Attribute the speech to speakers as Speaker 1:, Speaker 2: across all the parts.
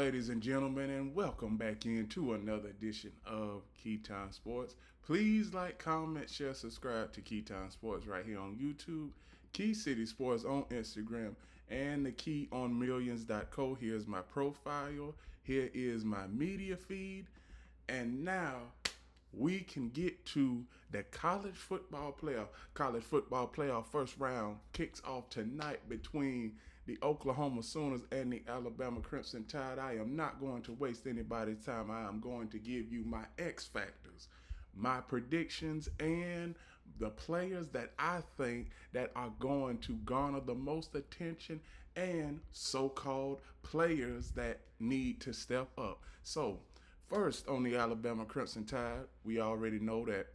Speaker 1: Ladies and gentlemen, and welcome back into another edition of Keytime Sports. Please like, comment, share, subscribe to Keytime Sports right here on YouTube, Key City Sports on Instagram, and the keyonmillions.co. Here's my profile. Here is my media feed. And now we can get to the college football playoff. College football playoff first round kicks off tonight between the Oklahoma Sooners and the Alabama Crimson Tide. I am not going to waste anybody's time. I am going to give you my X factors, my predictions, and the players that I think that are going to garner the most attention and so-called players that need to step up. So, first, on the Alabama Crimson Tide, we already know that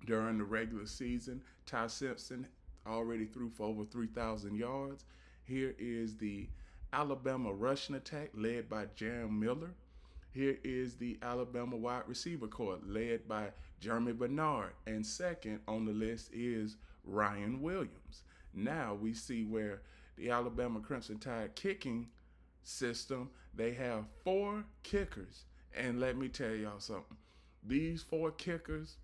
Speaker 1: during the regular season, Ty Simpson already threw for over 3,000 yards. Here is the Alabama rushing attack led by Jaron Miller. Here is the Alabama wide receiver corps led by Jeremy Bernard. And second on the list is Ryan Williams. Now we see where the Alabama Crimson Tide kicking system, they have four kickers. And let me tell y'all something. These four kickers,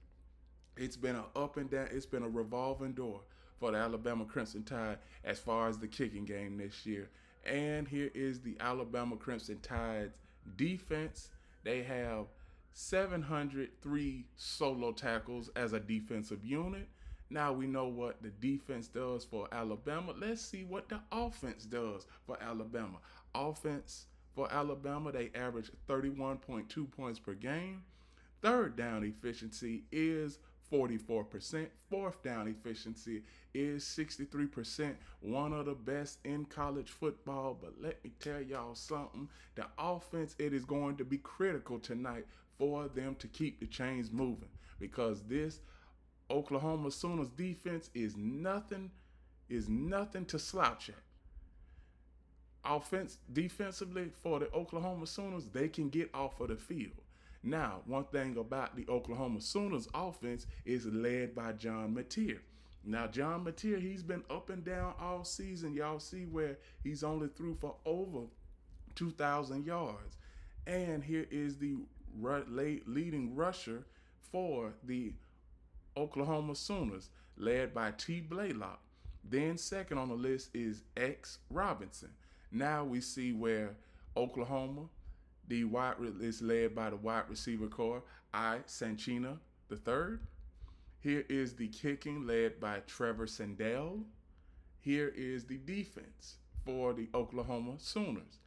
Speaker 1: it's been an up and down, it's been a revolving door for the Alabama Crimson Tide as far as the kicking game this year. And here is the Alabama Crimson Tide's defense. They have 703 solo tackles as a defensive unit. Now we know what the defense does for Alabama. Let's see what the offense does for Alabama. Offense for Alabama, they average 31.2 points per game. Third down efficiency is 44%. Fourth down efficiency is 63%. One of the best in college football. But let me tell y'all something. The offense, it is going to be critical tonight for them to keep the chains moving. Because this Oklahoma Sooners defense is nothing to slouch at. Defensively for the Oklahoma Sooners, they can get off of the field. Now, one thing about the Oklahoma Sooners offense is led by John Mateer. Now, John Mateer, he's been up and down all season. Y'all see where he's only threw for over 2,000 yards. And here is the leading rusher for the Oklahoma Sooners, led by T. Blaylock. Then second on the list is X. Robinson. Now we see where Oklahoma, is led by the wide receiver corps, I. Sanchina III. Here is the kicking led by Trevor Sandell. Here is the defense for the Oklahoma Sooners.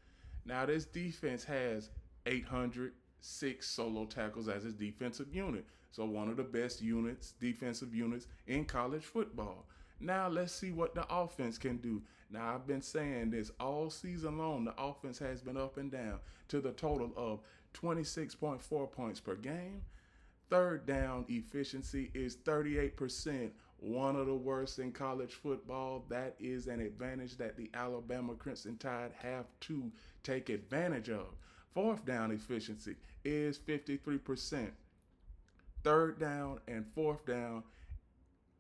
Speaker 1: Now this defense has 806 solo tackles as its defensive unit. So one of the best defensive units in college football. Now let's see what the offense can do. Now I've been saying this all season long. The offense has been up and down to the total of 26.4 points per game. Third down efficiency is 38%, one of the worst in college football. That is an advantage that the Alabama Crimson Tide have to take advantage of. Fourth down efficiency is 53%. Third down and fourth down,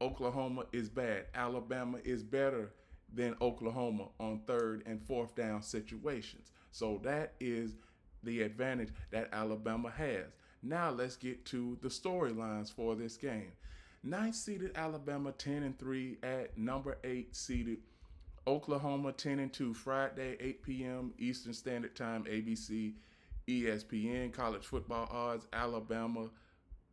Speaker 1: Oklahoma is bad. Alabama is better than Oklahoma on third and fourth down situations. So that is the advantage that Alabama has. Now let's get to the storylines for this game. Ninth seeded Alabama 10-3 at number 8 seeded Oklahoma 10-2 Friday 8 p.m. Eastern Standard Time, ABC, ESPN. College football odds, Alabama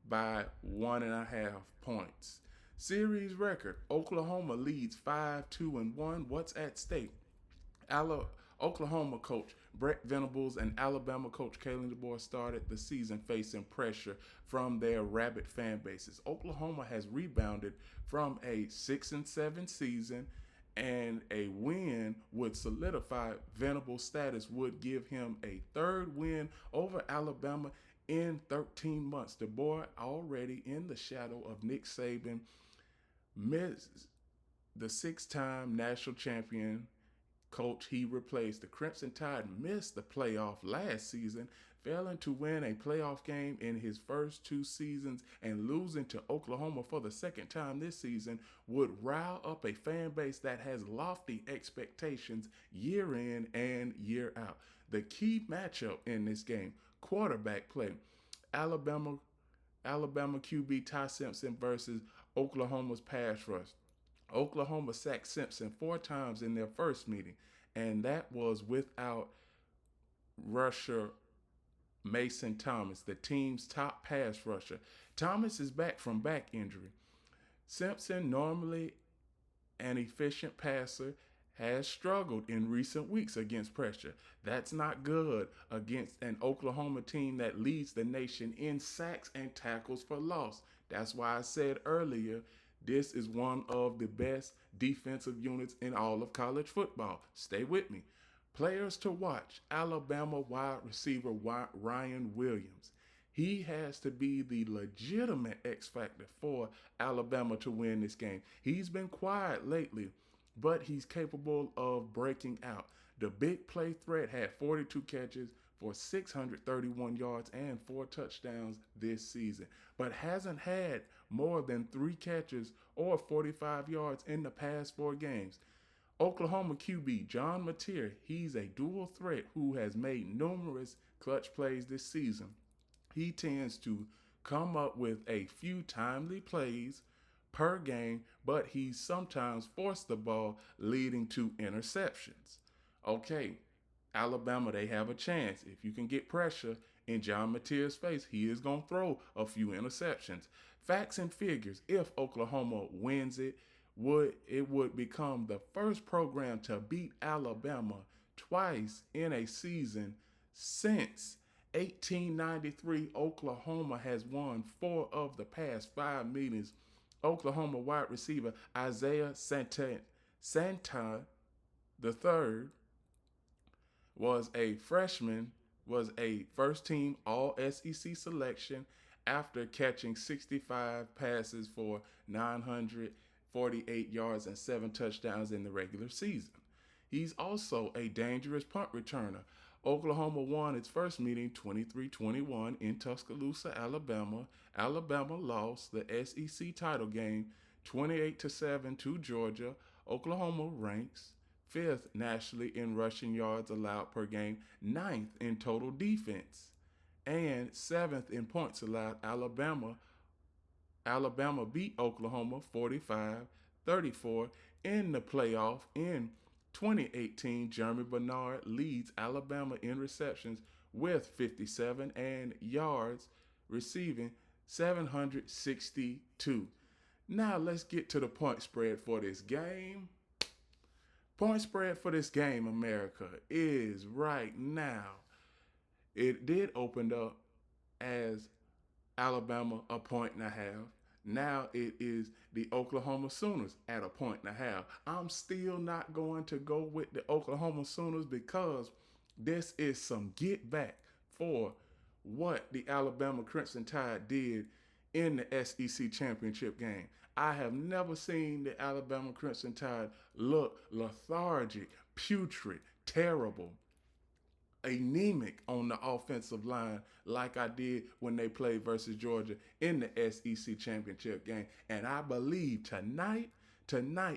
Speaker 1: by 1.5 points. Series record, Oklahoma leads 5-2-1. What's at stake? Oklahoma coach Brett Venables and Alabama coach Keiwond Dowell started the season facing pressure from their rabid fan bases. Oklahoma has rebounded from a 6-7 season, and a win would solidify Venables' status, would give him a third win over Alabama in 13 months. The boy already in the shadow of Nick Saban, missed the 6-time national champion coach he replaced. The Crimson Tide missed the playoff last season, failing to win a playoff game in his first 2 seasons, and losing to Oklahoma for the second time this season would rile up a fan base that has lofty expectations year in and year out. The key matchup in this game, quarterback play. Alabama Alabama QB Ty Simpson versus Oklahoma's pass rush. Oklahoma sacked Simpson 4 times in their first meeting, and that was without rusher Mason Thomas, the team's top pass rusher. Thomas is back from back injury. Simpson, normally an efficient passer, has struggled in recent weeks against pressure. That's not good against an Oklahoma team that leads the nation in sacks and tackles for loss. That's why I said earlier, this is one of the best defensive units in all of college football. Stay with me. Players to watch: Alabama wide receiver Ryan Williams. He has to be the legitimate X factor for Alabama to win this game. He's been quiet lately, but he's capable of breaking out. The big play threat had 42 catches for 631 yards and 4 touchdowns this season, but hasn't had more than 3 catches or 45 yards in the past 4 games. Oklahoma QB John Mateer, he's a dual threat who has made numerous clutch plays this season. He tends to come up with a few timely plays per game, but he sometimes forced the ball, leading to interceptions. Okay, Alabama, they have a chance. If you can get pressure in John Mateer's face, he is going to throw a few interceptions. Facts and figures: if Oklahoma wins it, would become the first program to beat Alabama twice in a season since 1893. Oklahoma has won 4 of the past 5 meetings. Oklahoma wide receiver Isaiah Santa the third was a freshman, was a first team All SEC selection after catching 65 passes for 948 yards and 7 touchdowns in the regular season. He's also a dangerous punt returner. Oklahoma won its first meeting 23-21 in Tuscaloosa, Alabama. Alabama lost the SEC title game 28-7 to Georgia. Oklahoma ranks 5th nationally in rushing yards allowed per game, 9th in total defense, and 7th in points allowed. Alabama beat Oklahoma 45-34 in the playoff in 2018. Jeremy Bernard leads Alabama in receptions with 57 and yards receiving 762. Now let's get to the point spread for this game. Point spread for this game, America, is right now. It did open up as Alabama a 1.5. Now it is the Oklahoma Sooners at a 1.5. I'm still not going to go with the Oklahoma Sooners because this is some get back for what the Alabama Crimson Tide did in the SEC championship game. I have never seen the Alabama Crimson Tide look lethargic, putrid, terrible, anemic on the offensive line like I did when they played versus Georgia in the SEC championship game. And I believe tonight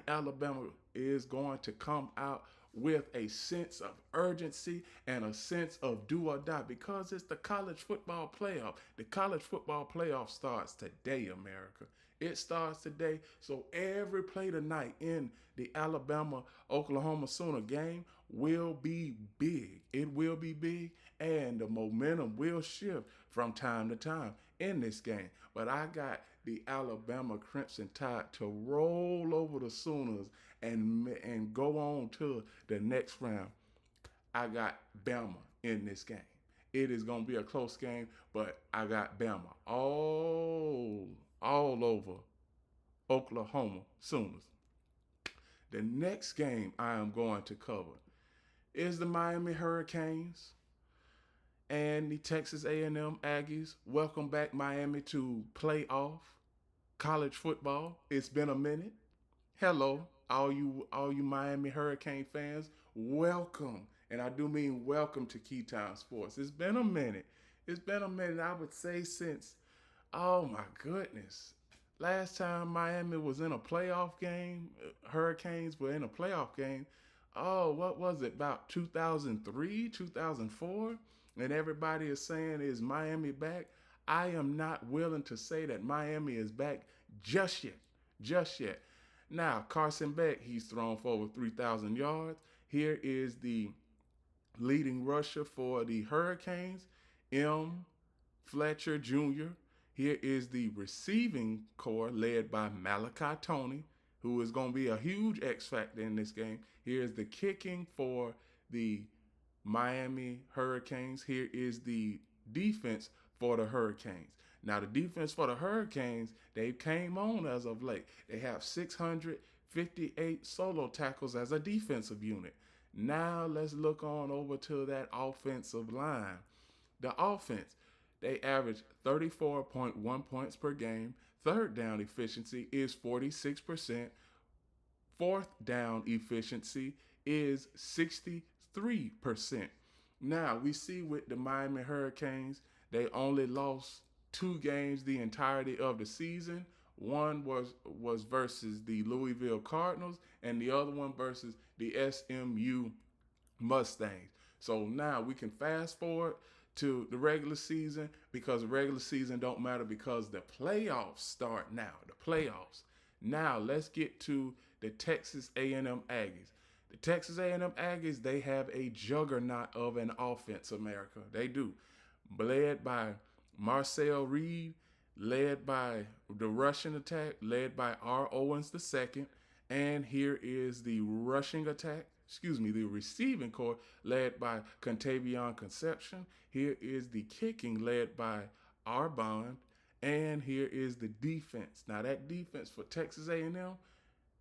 Speaker 1: Alabama is going to come out with a sense of urgency and a sense of do or die because it's the college football playoff. The college football playoff starts today, America. It starts today. So every play tonight in the Alabama-Oklahoma Sooner game will be big. It will be big, and the momentum will shift from time to time in this game. But I got the Alabama Crimson Tide to roll over the Sooners and go on to the next round. I got Bama in this game. It is going to be a close game, but I got Bama all over Oklahoma Sooners. The next game I am going to cover is the Miami Hurricanes and the Texas A&M Aggies. Welcome back, Miami, to playoff college football. It's been a minute. Hello, all you Miami Hurricane fans. Welcome, and I do mean welcome to Keytime Sports. It's been a minute. I would say since, oh my goodness, last time Miami was in a playoff game, Hurricanes were in a playoff game. oh, what was it, about 2003, 2004? And everybody is saying, is Miami back? I am not willing to say that Miami is back just yet. Just yet. Now, Carson Beck, he's thrown for over 3,000 yards. Here is the leading rusher for the Hurricanes, M. Fletcher Jr. Here is the receiving core led by Malachi Tony, who is going to be a huge X factor in this game. Here's the kicking for the Miami Hurricanes. Here is the defense for the Hurricanes. Now, the defense for the Hurricanes, they came on as of late. They have 658 solo tackles as a defensive unit. Now, let's look on over to that offensive line. The offense, they average 34.1 points per game. Third down efficiency is 46%. Fourth down efficiency is 63%. Now, we see with the Miami Hurricanes, they only lost 2 games the entirety of the season. One was versus the Louisville Cardinals, and the other one versus the SMU Mustangs. So now we can fast forward to the regular season, because the regular season don't matter because the playoffs start now. The playoffs. Now let's get to the Texas A&M Aggies. The Texas A&M Aggies, they have a juggernaut of an offense, America. They do. Led by Marcel Reed, led by the rushing attack, led by R. Owens II. And here is the the receiving core led by Contavion Conception. Here is the kicking led by R. Bond. And here is the defense. Now that defense for Texas A&M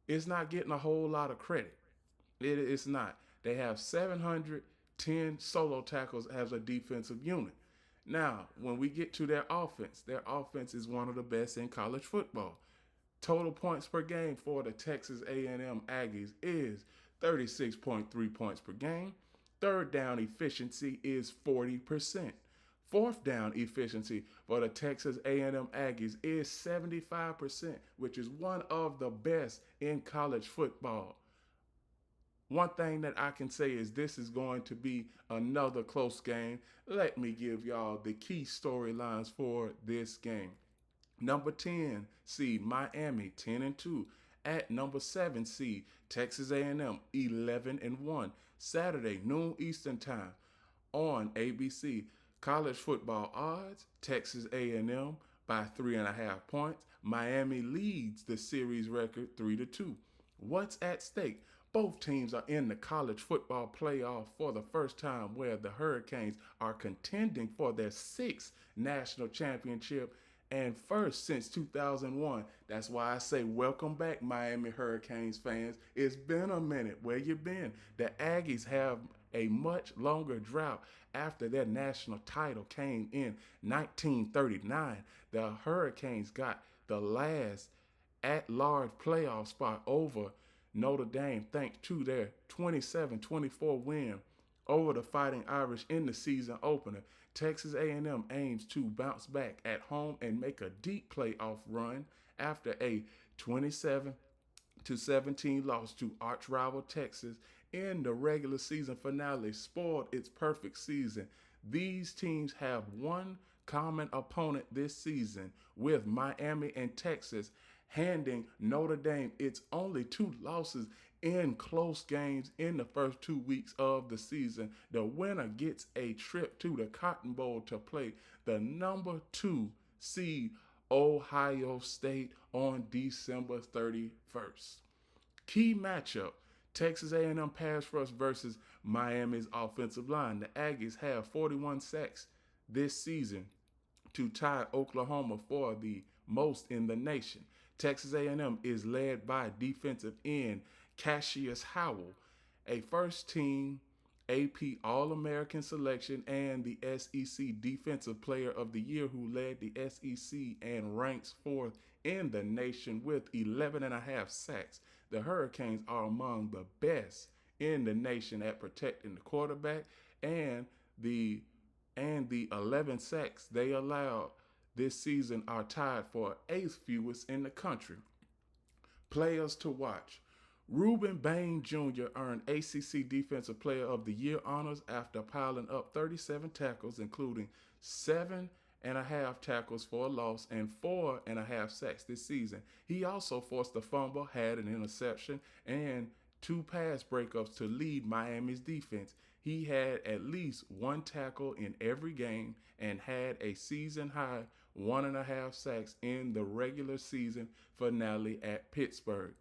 Speaker 1: is not getting a whole lot of credit. It's not. They have 710 solo tackles as a defensive unit. Now, when we get to their offense is one of the best in college football. Total points per game for the Texas A&M Aggies is 36.3 points per game. Third down efficiency is 40%. Fourth down efficiency for the Texas A&M Aggies is 75%, which is one of the best in college football. One thing that I can say is this is going to be another close game. Let me give y'all the key storylines for this game. Number 10 seed Miami 10-2 at number 7 seed Texas A&M 11-1. Saturday noon Eastern time on ABC. College football odds: Texas A&M by 3.5 points. Miami leads the series record 3-2. What's at stake? Both teams are in the college football playoff for the first time, where the Hurricanes are contending for their 6th national championship and first since 2001. That's why I say welcome back, Miami Hurricanes fans. It's been a minute. Where you been? The Aggies have a much longer drought after their national title came in 1939. The Hurricanes got the last at-large playoff spot over Notre Dame thanks to their 27-24 win over the Fighting Irish in the season opener. Texas A&M aims to bounce back at home and make a deep playoff run after a 27-17 loss to arch rival Texas in the regular season finale spoiled its perfect season. These teams have one common opponent this season, with Miami and Texas handing Notre Dame its only 2 losses in close games in the first 2 weeks of the season. The winner gets a trip to the Cotton Bowl to play the number 2 seed Ohio State on December 31st. Key matchup: Texas A&M pass rush versus Miami's offensive line. The Aggies have 41 sacks this season to tie Oklahoma for the most in the nation. Texas A&M is led by defensive end Cassius Howell, a first-team AP All-American selection and the SEC Defensive Player of the Year, who led the SEC and ranks 4th in the nation with 11.5 sacks. The Hurricanes are among the best in the nation at protecting the quarterback, and the 11 sacks they allowed this season are tied for 8th fewest in the country. Players to watch: Reuben Bain Jr. earned ACC Defensive Player of the Year honors after piling up 37 tackles, including 7.5 tackles for a loss and 4.5 sacks this season. He also forced a fumble, had an interception, and two pass breakups to lead Miami's defense. He had at least one tackle in every game and had a season high 1.5 sacks in the regular season finale at Pittsburgh.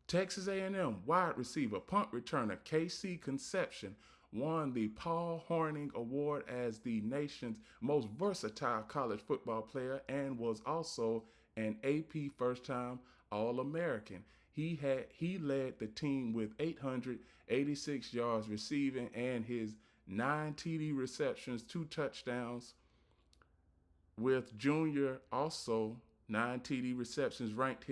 Speaker 1: Texas A&M wide receiver punt returner Casey Conception won the Paul Hornung Award as the nation's most versatile college football player and was also an AP first-time All-American. He led the team with 886 yards receiving and his 9 TD receptions, 2 touchdowns, with Junior also 9 TD receptions, ranked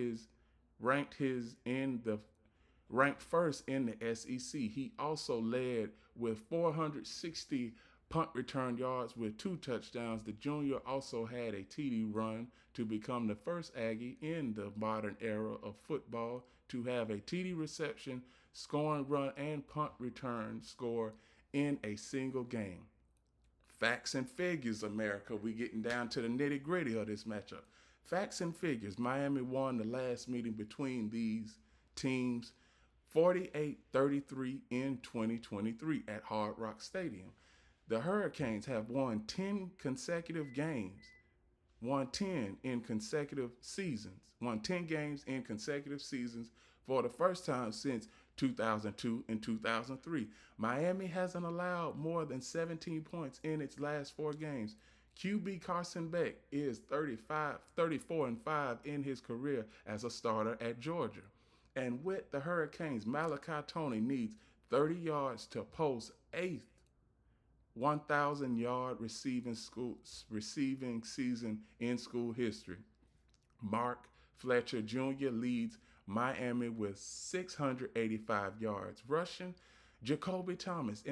Speaker 1: first in the SEC. He also led with 460 punt return yards with 2 touchdowns. The junior also had a TD run to become the first Aggie in the modern era of football to have a TD reception, scoring run, and punt return score in a single game. Facts and figures, America. We getting down to the nitty gritty of this matchup. Facts and figures. Miami won the last meeting between these teams 48-33 in 2023 at Hard Rock Stadium. The Hurricanes have won 10 consecutive games, won 10 in consecutive seasons, won 10 games in consecutive seasons for the first time since 2002 and 2003. Miami hasn't allowed more than 17 points in its last 4 games. QB Carson Beck is 34-5 in his career as a starter at Georgia. And with the Hurricanes, Malachi Tony needs 30 yards to post 8th 1,000-yard receiving season in school history. Mark Fletcher Jr. leads Miami with 685 yards rushing. Jacoby Thomas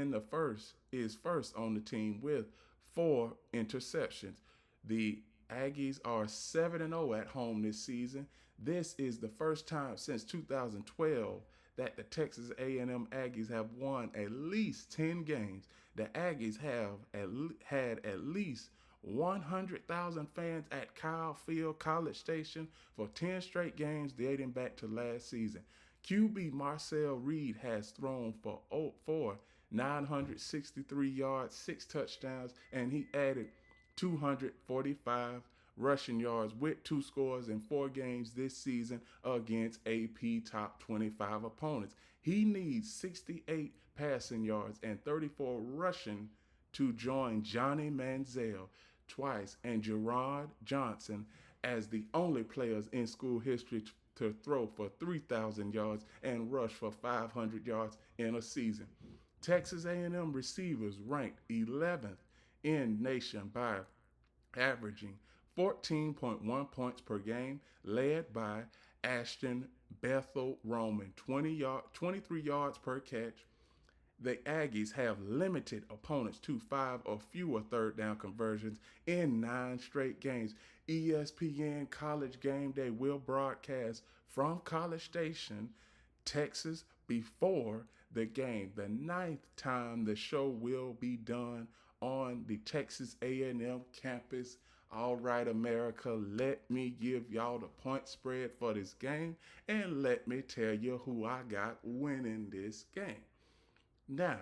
Speaker 1: is first on the team with 4 interceptions. The Aggies are 7-0 at home this season. This is the first time since 2012 that the Texas A&M Aggies have won at least 10 games. The Aggies have had at least 100,000 fans at Kyle Field College Station for 10 straight games dating back to last season. QB Marcel Reed has thrown for 963 yards, 6 touchdowns, and he added 245 rushing yards with 2 scores in 4 games this season against AP top 25 opponents. He needs 68 passing yards and 34 rushing to join Johnny Manziel twice and Gerard Johnson as the only players in school history to throw for 3,000 yards and rush for 500 yards in a season. Texas A&M receivers ranked 11th in nation by averaging 14.1 points per game, led by Ashton Bethel Roman, 23 yards per catch. The Aggies have limited opponents to 5 or fewer third down conversions in 9 straight games. ESPN College Game Day will broadcast from College Station, Texas, before the game. The 9th time the show will be done on the Texas A&M campus. All right, America, let me give y'all the point spread for this game, and let me tell you who I got winning this game. Now,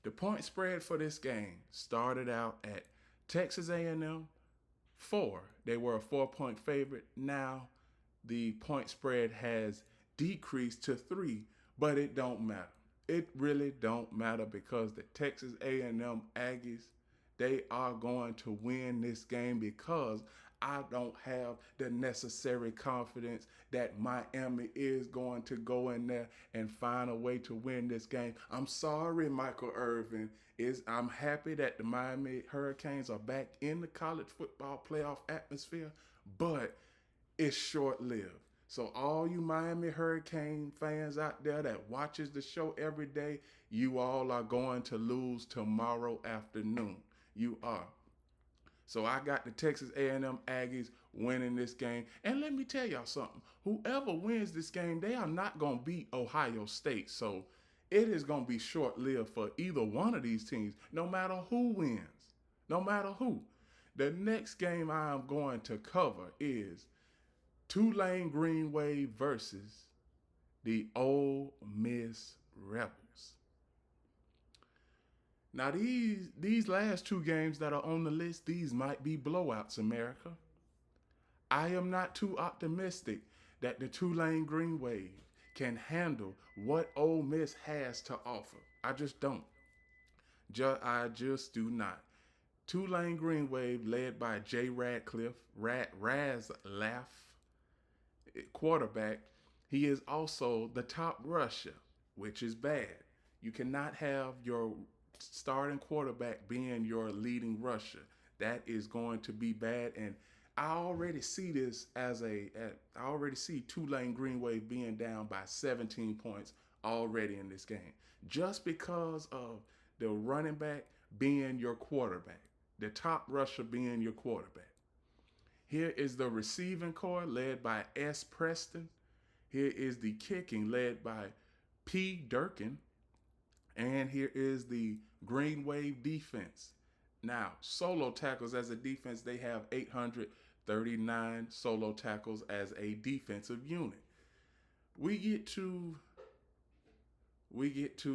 Speaker 1: the point spread for this game started out at Texas A&M 4. They were a 4-point favorite. Now, the point spread has decreased to 3, but it don't matter. It really don't matter because the Texas A&M Aggies, they are going to win this game because I don't have the necessary confidence that Miami is going to go in there and find a way to win this game. I'm sorry, Michael Irvin. I'm happy that the Miami Hurricanes are back in the college football playoff atmosphere, but it's short-lived. So all you Miami Hurricane fans out there that watches the show every day, you all are going to lose tomorrow afternoon. You are. So I got the Texas A&M Aggies winning this game. And let me tell y'all something. Whoever wins this game, they are not going to beat Ohio State. So it is going to be short-lived for either one of these teams, no matter who wins. No matter who. The next game I am going to cover is Tulane Green Wave versus the Ole Miss Rebels. Now these last two games that are on the list, these might be blowouts, America. I am not too optimistic that the Tulane Green Wave can handle what Ole Miss has to offer. I just don't. I just do not. Tulane Green Wave, led by Jay Radcliffe, Razlaff, quarterback. He is also the top rusher, which is bad. You cannot have your starting quarterback being your leading rusher. That is going to be bad. And I already see this I already see Tulane Green Wave being down by 17 points already in this game. Just because of the running back being your quarterback, the top rusher being your quarterback. Here is the receiving core led by S. Preston. Here is the kicking led by P. Durkin. And here is the Green Wave defense. Now, solo tackles as a defense, they have 839 solo tackles as a defensive unit. We get to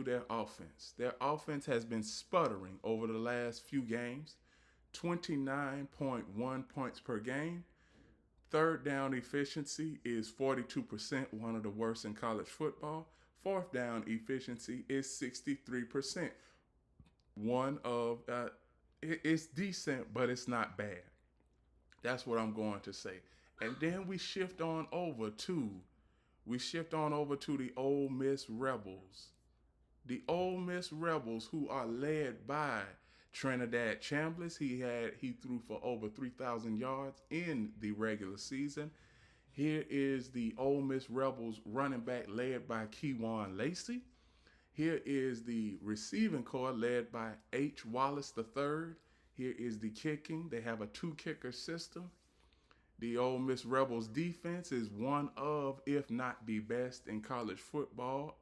Speaker 1: their offense. Their offense has been sputtering over the last few games. 29.1 points per game. Third down efficiency is 42%, one of the worst in college football. Fourth down efficiency is 63%. It's decent, but it's not bad. That's what I'm going to say. And then we shift on over to the Ole Miss Rebels. The Ole Miss Rebels, who are led by Trinidad Chambliss. He threw for over 3,000 yards in the regular season. Here is the Ole Miss Rebels running back led by Keywan Lacey. Here is the receiving core led by H. Wallace III. Here is the kicking. They have a two-kicker system. The Ole Miss Rebels defense is one of, if not the best in college football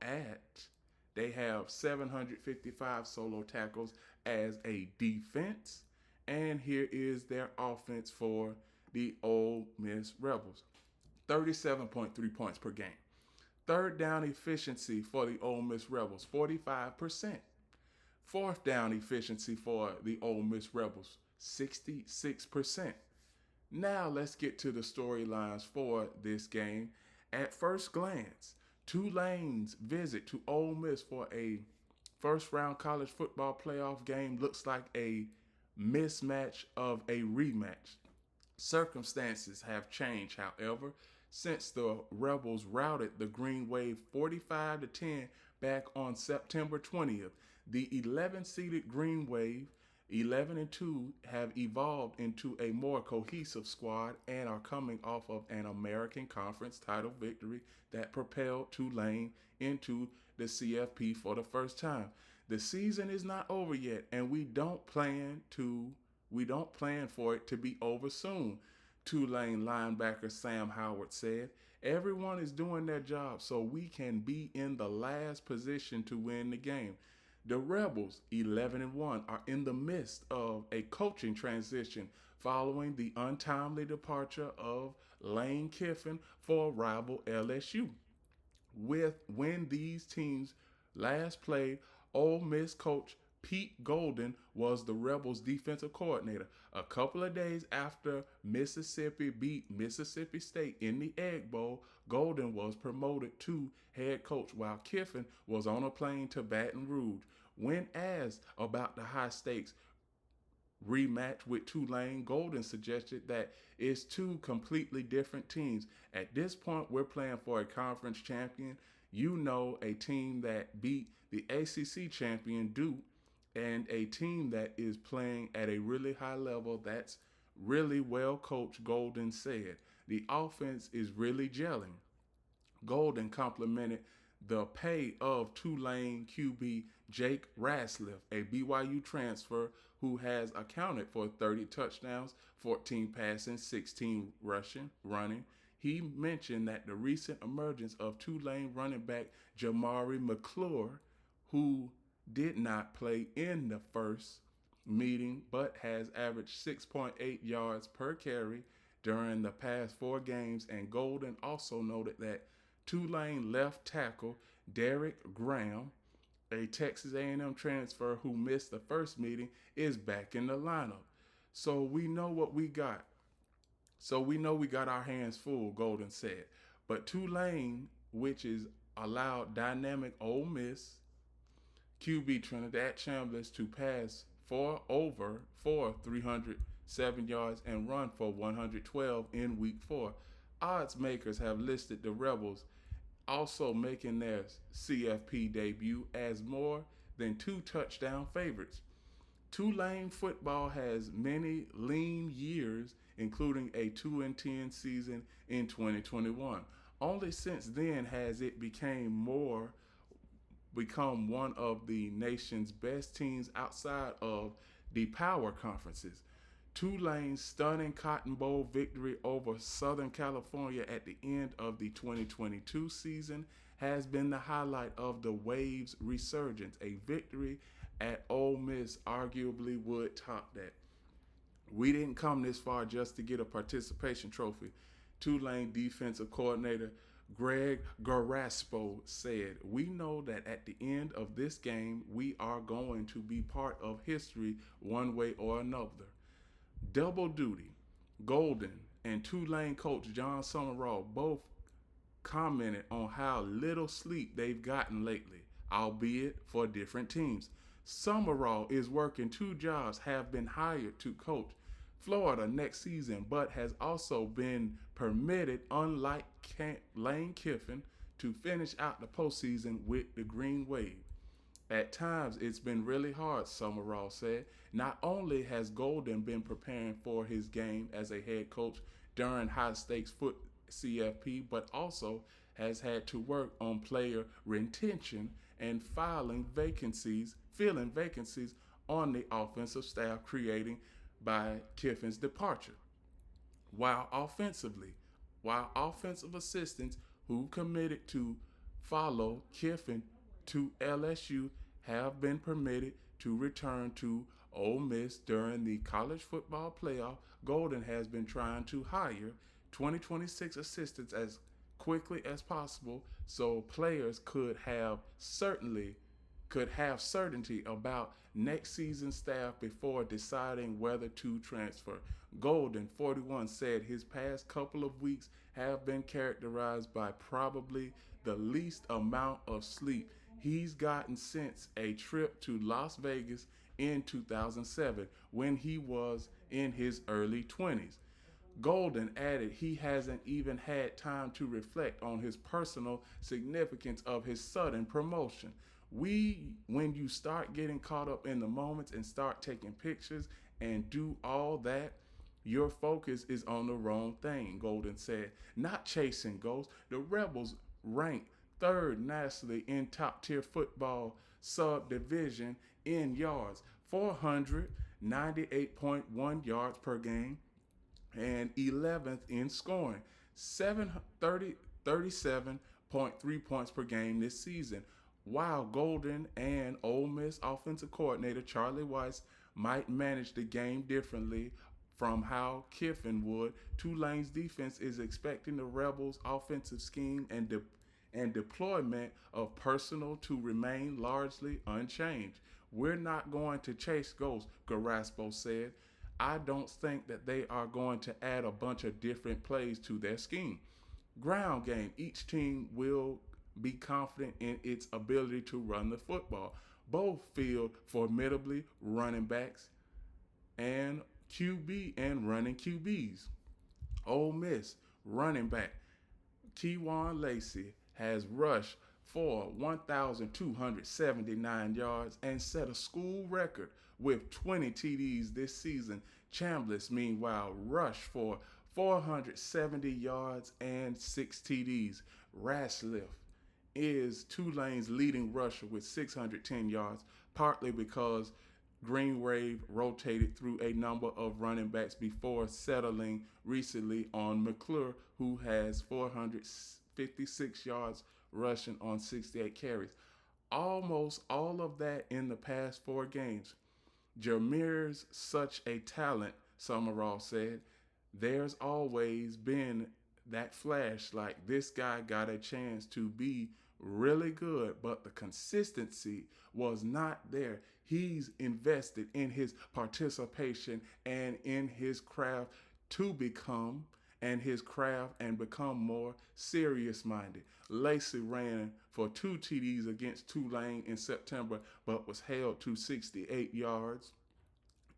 Speaker 1: they have 755 solo tackles as a defense. And here is their offense for the Ole Miss Rebels. 37.3 points per game. Third down efficiency for the Ole Miss Rebels, 45%. Fourth down efficiency for the Ole Miss Rebels, 66%. Now let's get to the storylines for this game. At first glance, Tulane's visit to Ole Miss for a first-round college football playoff game looks like a mismatch of a rematch. Circumstances have changed, however, since the Rebels routed the Green Wave 45-10 back on September 20th. The 11-seeded Green Wave, 11-2, have evolved into a more cohesive squad and are coming off of an American Conference title victory that propelled Tulane into the CFP for the first time. The season is not over yet, and we don't plan for it to be over soon. Tulane linebacker Sam Howard said, "Everyone is doing their job so we can be in the last position to win the game." The Rebels, 11-1, are in the midst of a coaching transition following the untimely departure of Lane Kiffin for rival LSU. When these teams last played, Ole Miss coach Pete Golden was the Rebels' defensive coordinator. A couple of days after Mississippi beat Mississippi State in the Egg Bowl, Golden was promoted to head coach while Kiffin was on a plane to Baton Rouge. When asked about the high-stakes rematch with Tulane, Golden suggested that it's two completely different teams. At this point, we're playing for a conference champion. A team that beat the ACC champion Duke, and a team that is playing at a really high level that's really well coached, Golden said. The offense is really gelling. Golden complimented the pay of Tulane QB Jake Rasliff, a BYU transfer who has accounted for 30 touchdowns, 14 passing, 16 running. He mentioned that the recent emergence of Tulane running back Jamari McClure, who did not play in the first meeting but has averaged 6.8 yards per carry during the past 4 games. And Golden also noted that Tulane left tackle Derek Graham, a Texas A&M transfer who missed the first meeting, is back in the lineup. So we know what we got. So we know we got our hands full, Golden said. But Tulane, which is allowed dynamic Ole Miss QB Trinidad Chambers to pass for 307 yards and run for 112 in week 4. Odds makers have listed the Rebels also making their CFP debut as more than 2 touchdown favorites. Tulane football has many lean years, including a 2-10 season in 2021. Only since then has it become one of the nation's best teams outside of the power conferences. Tulane's stunning Cotton Bowl victory over Southern California at the end of the 2022 season has been the highlight of the Wave's resurgence. A victory at Ole Miss arguably would top that. We didn't come this far just to get a participation trophy. Tulane defensive coordinator Greg Garaspo said, "We know that at the end of this game, we are going to be part of history one way or another." Double duty. Golden and Tulane coach John Summerall both commented on how little sleep they've gotten lately, albeit for different teams. Summerall is working 2 jobs, have been hired to coach Florida next season, but has also been permitted, unlike Lane Kiffin, to finish out the postseason with the Green Wave. At times, it's been really hard, Summerall said. Not only has Golden been preparing for his game as a head coach during high-stakes CFP, but also has had to work on player retention and filling vacancies on the offensive staff creating by Kiffin's departure. While offensive assistants who committed to follow Kiffin to LSU have been permitted to return to Ole Miss during the college football playoff, Golden has been trying to hire 2026 assistants as quickly as possible so players could have certainty about next season's staff before deciding whether to transfer. Golden, 41, said his past couple of weeks have been characterized by probably the least amount of sleep he's gotten since a trip to Las Vegas in 2007 when he was in his early 20s. Golden added he hasn't even had time to reflect on his personal significance of his sudden promotion. When you start getting caught up in the moments and start taking pictures and do all that, your focus is on the wrong thing, Golden said. Not chasing ghosts. The Rebels ranked 3rd nationally in top-tier football subdivision in yards, 498.1 yards per game, and 11th in scoring, 37.3 points per game this season. While Golden and Ole Miss offensive coordinator Charlie Weiss might manage the game differently from how Kiffin would, Tulane's defense is expecting the Rebels' offensive scheme and deployment of personnel to remain largely unchanged. "We're not going to chase ghosts," Garaspo said. "I don't think that they are going to add a bunch of different plays to their scheme." Ground game. Each team will be confident in its ability to run the football. Both field formidably running backs and QB and running QBs. Ole Miss running back Keywan Lacey has rushed for 1,279 yards and set a school record with 20 TDs this season. Chambliss, meanwhile, rushed for 470 yards and 6 TDs. Rasliff is Tulane's leading rusher with 610 yards, partly because Green Wave rotated through a number of running backs before settling recently on McClure, who has 456 yards rushing on 68 carries. Almost all of that in the past 4 games. Jameer's such a talent, Summerall said. There's always been that flash, like this guy got a chance to be really good, but the consistency was not there. He's invested in his participation and in his craft to become and his craft and become more serious minded. Lacey ran for 2 TDs against Tulane in September, but was held to 68 yards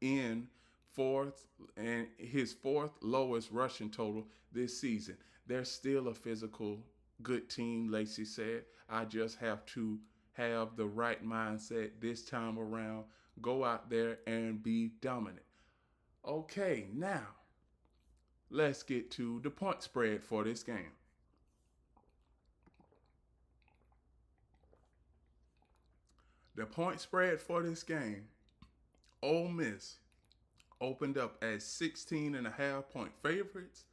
Speaker 1: in fourth and his fourth lowest rushing total this season. They're still a physical good team, Lacey said. I just have to have the right mindset this time around. Go out there and be dominant. Okay, now let's get to the point spread for this game. The point spread for this game, Ole Miss opened up as 16.5 point favorites.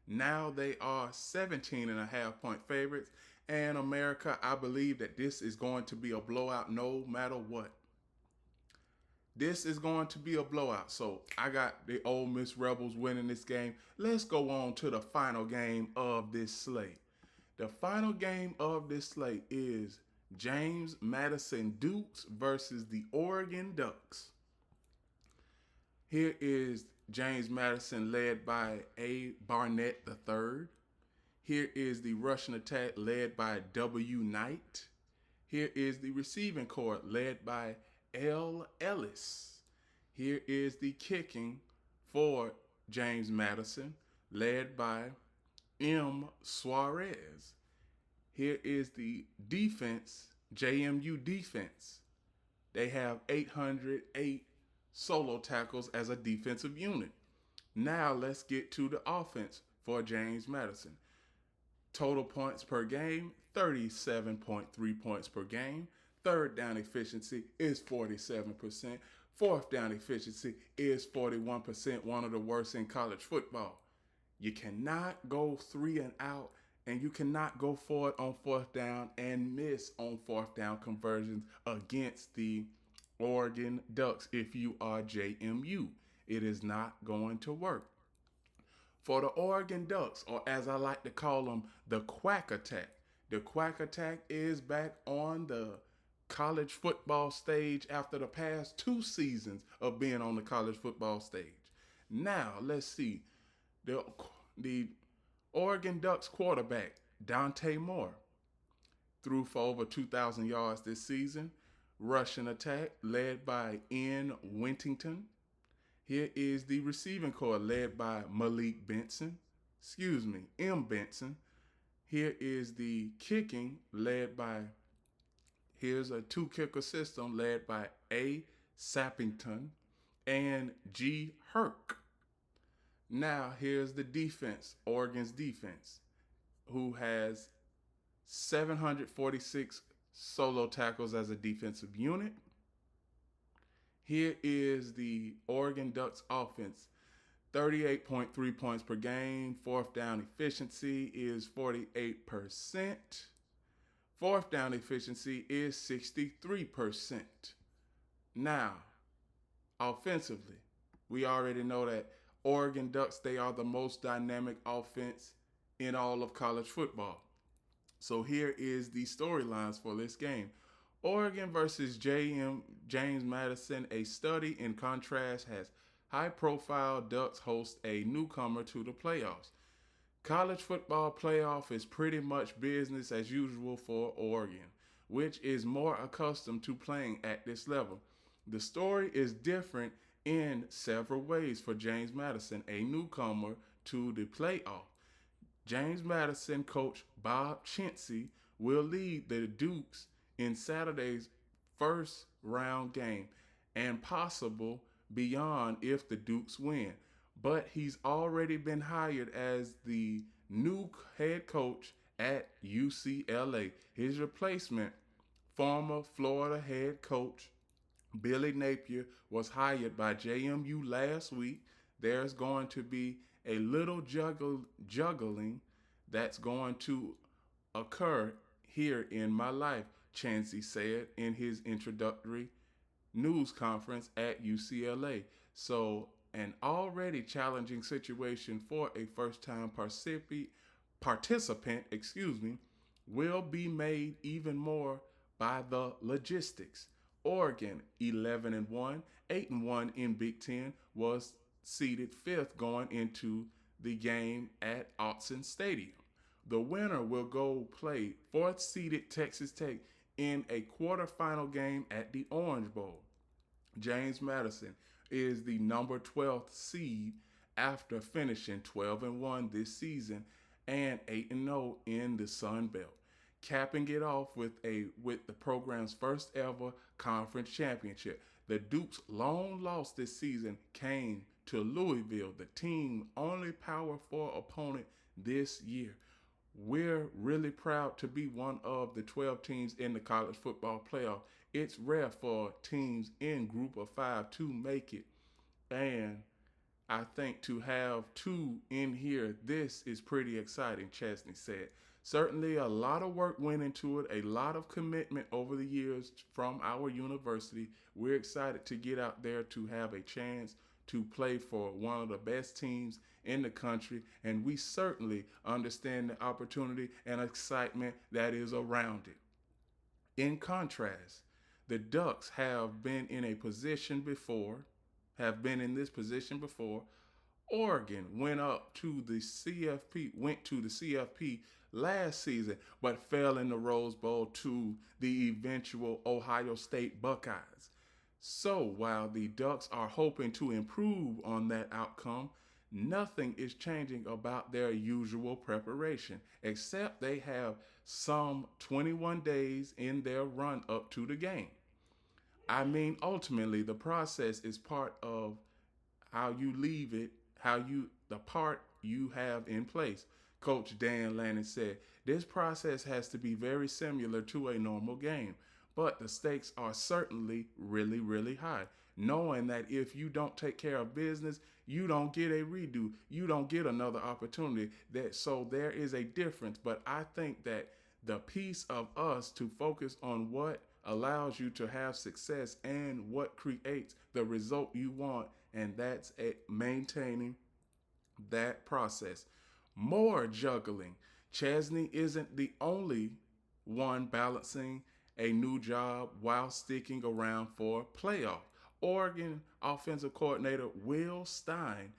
Speaker 1: Now they are 17.5 point favorites. And America, I believe that this is going to be a blowout no matter what. This is going to be a blowout. So I got the Ole Miss Rebels winning this game. Let's go on to the final game of this slate. The final game of this slate is James Madison Dukes versus the Oregon Ducks. Here is James Madison led by A. Barnett III. Here is the rushing attack led by W. Knight. Here is the receiving corps led by L. Ellis. Here is the kicking for James Madison led by M. Suarez. Here is the defense, JMU defense. They have 808 solo tackles as a defensive unit. Now let's get to the offense for James Madison. Total points per game, 37.3 points per game. Third down efficiency is 47%. Fourth down efficiency is 41%, one of the worst in college football. You cannot go 3 and out, and you cannot go for it on fourth down and miss on fourth down conversions against the Oregon Ducks if you are JMU. It is not going to work. For the Oregon Ducks, or as I like to call them, the Quack Attack. The Quack Attack is back on the college football stage after the past 2 seasons of being on the college football stage. Now, let's see. The Oregon Ducks quarterback, Dante Moore, threw for over 2,000 yards this season. Rushing attack led by N. Wintington. Here is the receiving corps led by Malik Benson. M. Benson. Here is the kicking led by, here's a 2-kicker system led by A. Sappington and G. Herc. Now here's the defense, Oregon's defense, who has 746 solo tackles as a defensive unit. Here is the Oregon Ducks offense, 38.3 points per game. Fourth down efficiency is 48%. Fourth down efficiency is 63%. Now, offensively, we already know that Oregon Ducks, they are the most dynamic offense in all of college football. So here is the storylines for this game. Oregon versus James Madison, a study in contrast, has high-profile Ducks host a newcomer to the playoffs. College football playoff is pretty much business as usual for Oregon, which is more accustomed to playing at this level. The story is different in several ways for James Madison, a newcomer to the playoff. James Madison coach Bob Chintzy will lead the Dukes in Saturday's first round game and possible beyond if the Dukes win. But he's already been hired as the new head coach at UCLA. His replacement, former Florida head coach Billy Napier was hired by JMU last week. There's going to be a little juggling that's going to occur here in my life, Chansey said in his introductory news conference at UCLA. So, an already challenging situation for a first time participant, will be made even more by the logistics. Oregon, 11 and 1, 8 and 1 in Big Ten, was seeded fifth going into the game at Autzen Stadium. The winner will go play fourth seeded Texas Tech in a quarterfinal game at the Orange Bowl. James Madison is the number 12th seed after finishing 12 and 1 this season and 8 and 0 in the Sun Belt, capping it off with the program's first ever conference championship. The Duke's long loss this season came to Louisville, the team's only Power 4 opponent this year. We're really proud to be one of the 12 teams in the college football playoff. It's rare for teams in group of 5 to make it. And I think to have two in here, this is pretty exciting, Chesney said. Certainly a lot of work went into it, a lot of commitment over the years from our university. We're excited to get out there to have a chance to play for one of the best teams in the country, and we certainly understand the opportunity and excitement that is around it. In contrast, the Ducks have been in a position before, have been in this position before. Oregon went to the CFP last season, but fell in the Rose Bowl to the eventual Ohio State Buckeyes. So while the Ducks are hoping to improve on that outcome, nothing is changing about their usual preparation, except they have some 21 days in their run up to the game. I mean, ultimately, the process is part of how you leave it, the part you have in place. Coach Dan Lanning said, this process has to be very similar to a normal game, but the stakes are certainly really, really high. Knowing that if you don't take care of business, you don't get a redo. You don't get another opportunity. So there is a difference. But I think that the piece of us to focus on what allows you to have success and what creates the result you want, and that's maintaining that process. More juggling. Chesney isn't the only one balancing a new job while sticking around for playoff. Oregon offensive coordinator Will Stein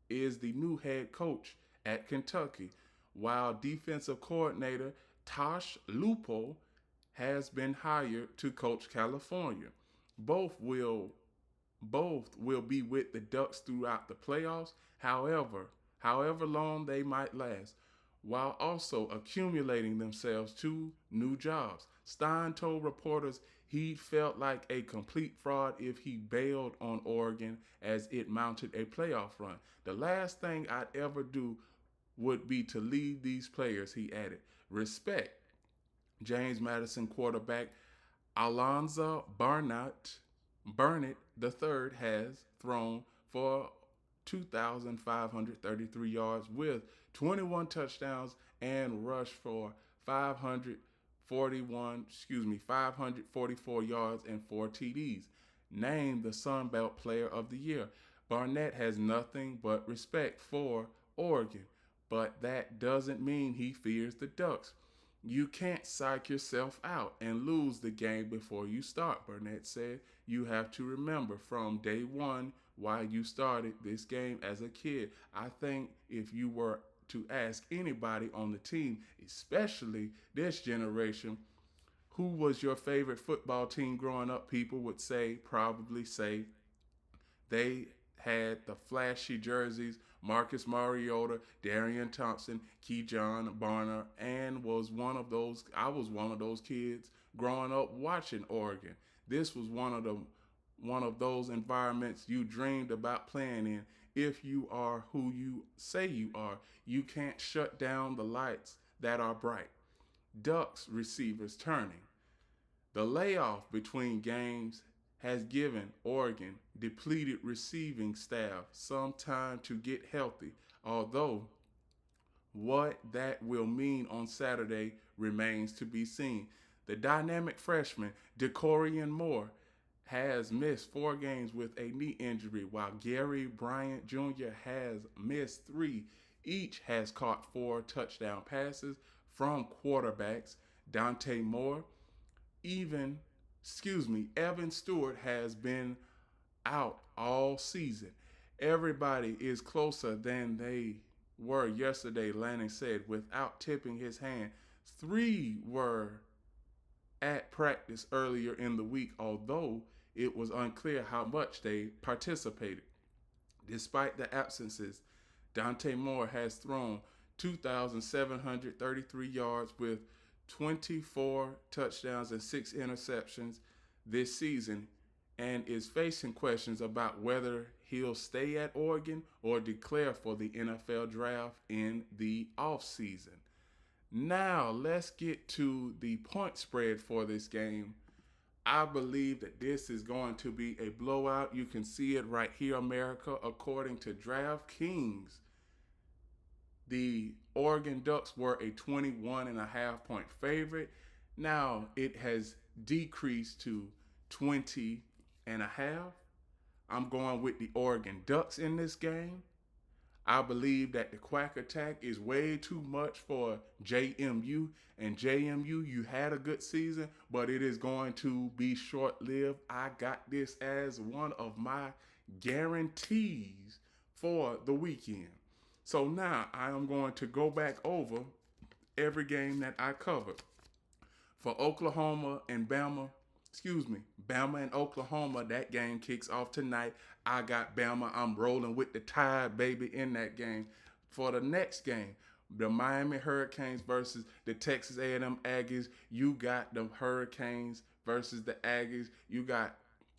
Speaker 1: is the new head coach at Kentucky, while defensive coordinator Tosh Lupo has been hired to coach California. Both will both will be with the Ducks throughout the playoffs, however long they might last, while also accumulating themselves to new jobs. Stein told reporters he felt like a complete fraud if he bailed on Oregon as it mounted a playoff run. The last thing I'd ever do would be to lead these players, he added. Respect. James Madison quarterback Alonzo Burnett III has thrown for 2,533 yards with 21 touchdowns and rushed for 544 yards and 4 TDs. Named the Sun Belt Player of the Year. Barnett has nothing but respect for Oregon, but that doesn't mean he fears the Ducks. You can't psych yourself out and lose the game before you start, Burnett said. You have to remember from day one why you started this game as a kid. I think if you were to ask anybody on the team, especially this generation, who was your favorite football team growing up, people would probably say they had the flashy jerseys, Marcus Mariota, Darian Thompson, Keyshawn Barner, and I was one of those kids growing up watching Oregon. This was one of those environments you dreamed about playing in. If you are who you say you are, you can't shut down the lights that are bright. Ducks receivers turning. The layoff between games has given Oregon depleted receiving staff some time to get healthy, although what that will mean on Saturday remains to be seen. The dynamic freshman, DeCorian Moore, has missed 4 games with a knee injury, while Gary Bryant Jr. has missed 3. Each has caught 4 touchdown passes from quarterbacks. Dante Moore, even, Evan Stewart has been out all season. Everybody is closer than they were yesterday, Lanning said, without tipping his hand. 3 were at practice earlier in the week, although it was unclear how much they participated. Despite the absences, Dante Moore has thrown 2,733 yards with 24 touchdowns and 6 interceptions this season, and is facing questions about whether he'll stay at Oregon or declare for the NFL draft in the offseason. Now, let's get to the point spread for this game. I believe that this is going to be a blowout. You can see it right here, America. According to DraftKings, the Oregon Ducks were a 21.5 point favorite. Now it has decreased to 20.5. I'm going with the Oregon Ducks in this game. I believe that the Quack Attack is way too much for JMU. And JMU, you had a good season, but it is going to be short-lived. I got this as one of my guarantees for the weekend. So now I am going to go back over every game that I covered. For Oklahoma and Bama and Oklahoma, that game kicks off tonight. I got Bama. I'm rolling with the Tide, baby, in that game. For the next game, the Miami Hurricanes versus the Texas A&M Aggies. You got the Hurricanes versus the Aggies. You got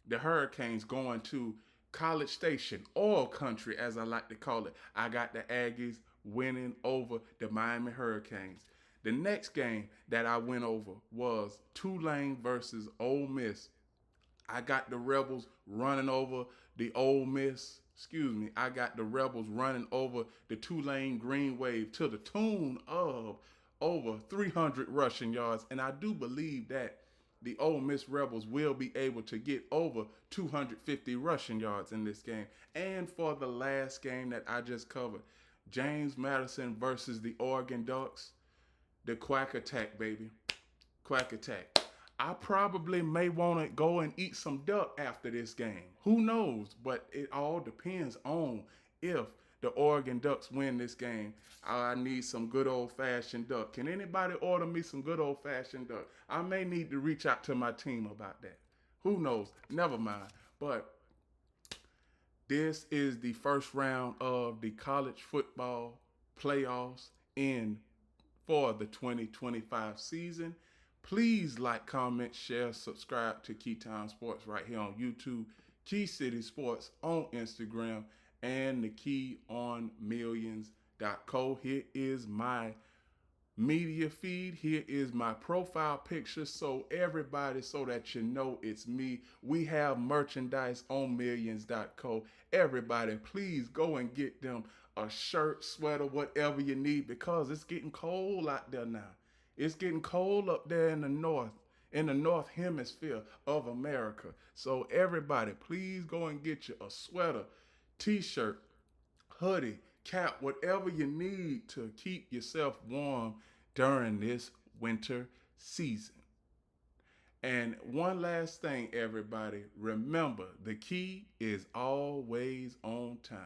Speaker 1: the Hurricanes going to College Station, Oil Country, as I like to call it. I got the Aggies winning over the Miami Hurricanes. The next game that I went over was Tulane versus Ole Miss. I got the Rebels running over the Ole Miss. I got the Rebels running over the Tulane Green Wave to the tune of over 300 rushing yards. And I do believe that the Ole Miss Rebels will be able to get over 250 rushing yards in this game. And for the last game that I just covered, James Madison versus the Oregon Ducks. The Quack Attack, baby. Quack Attack. I probably may want to go and eat some duck after this game. Who knows? But it all depends on if the Oregon Ducks win this game. I need some good old-fashioned duck. Can anybody order me some good old-fashioned duck? I may need to reach out to my team about that. Who knows? Never mind. But this is the first round of the college football playoffs for the 2025 season. Please like, comment, share, subscribe to Keytime Sports right here on YouTube, Key City Sports on Instagram, and the KeyOnMillions.co. Here is my media feed. Here is my profile picture so that you know it's me. We have merchandise on Millions.co. Everybody, please go and get them a shirt, sweater, whatever you need, because it's getting cold out there now. It's getting cold up there in the north hemisphere of America. So everybody, please go and get you a sweater, t-shirt, hoodie, cap, whatever you need to keep yourself warm during this winter season. And one last thing, everybody, remember, the key is always on time.